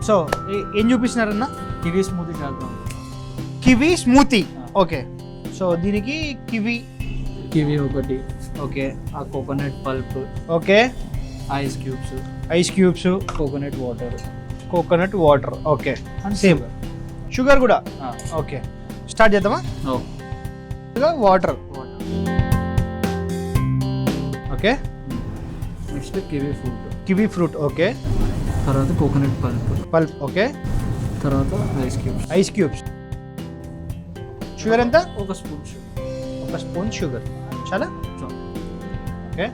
So ఏం చూపిస్తున్నారన్న? Kiwi smoothie చేద్దాం. Kiwi smoothie. Okay, so దీనికి కివీ ఒకటి, ఓకే, ఆ coconut pulp, okay, ice cubes, coconut water, okay, and same sugar కూడా. Okay, start చేద్దామా? Water, okay, next kiwi fruit, okay, తర్వాత coconut pulp, okay, తర్వాత ice cubes. Sugar ఎంత? ఒక spoon sugar చాలా. ఓకే,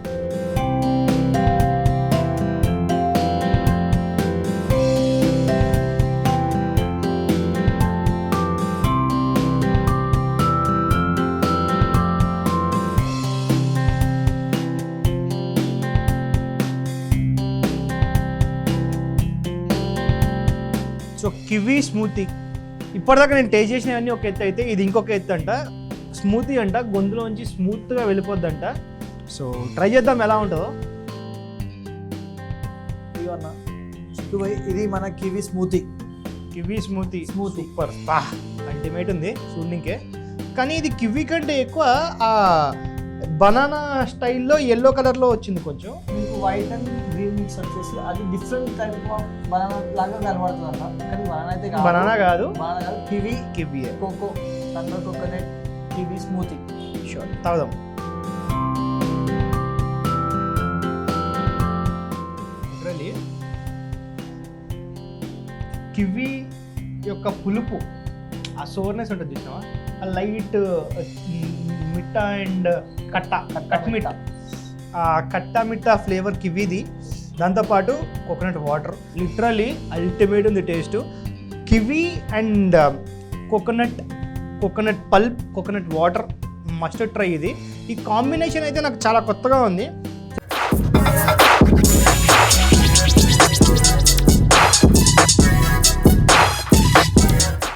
సో కివీ స్మూతీ ఇప్పటిదాకా నేను taste చేసినవన్నీ ఒక ఎత్తు అయితే ఇది ఇంకొక ఎత్తు అంట. స్మూతీ అంట, గొంతులోంచి స్మూత్గా వెళ్ళిపోద్దంట. సో ట్రై చేద్దాం ఎలా ఉంటుందో. ఇది మన కివీ స్మూతీ సూపర్, అల్టిమేట్ ఉంది చూడనికే. కానీ ఇది కివీ కంటే ఎక్కువ ఆ బనానా స్టైల్లో ఎల్లో కలర్లో వచ్చింది కొంచెం. మీకు వైట్ అండ్ గ్రీన్ మిక్స్ వచ్చేసి అది డిఫరెంట్ టైప్ ఆఫ్ బనానా లాగా కనబడుతుంది అన్న. కానీ బనానా కాదు, kiwi coco thunder coconut kiwi smoothie. Sure, తాగుదాం. లిటరలీ కివీ యొక్క పులుపు, ఆ సోర్నెస్ ఉంటుంది చూసినావా, ఆ లైట్ మిఠా అండ్ కట్మిఠా, ఆ కట్టా మిఠా ఫ్లేవర్ కివీది. దాంతోపాటు కోకోనట్ వాటర్, లిటరలీ అల్టిమేట్ ఉంది taste. Kiwi and coconut pulp, coconut water must try ఇది. ఈ కాంబినేషన్ అయితే నాకు చాలా కొత్తగా ఉంది.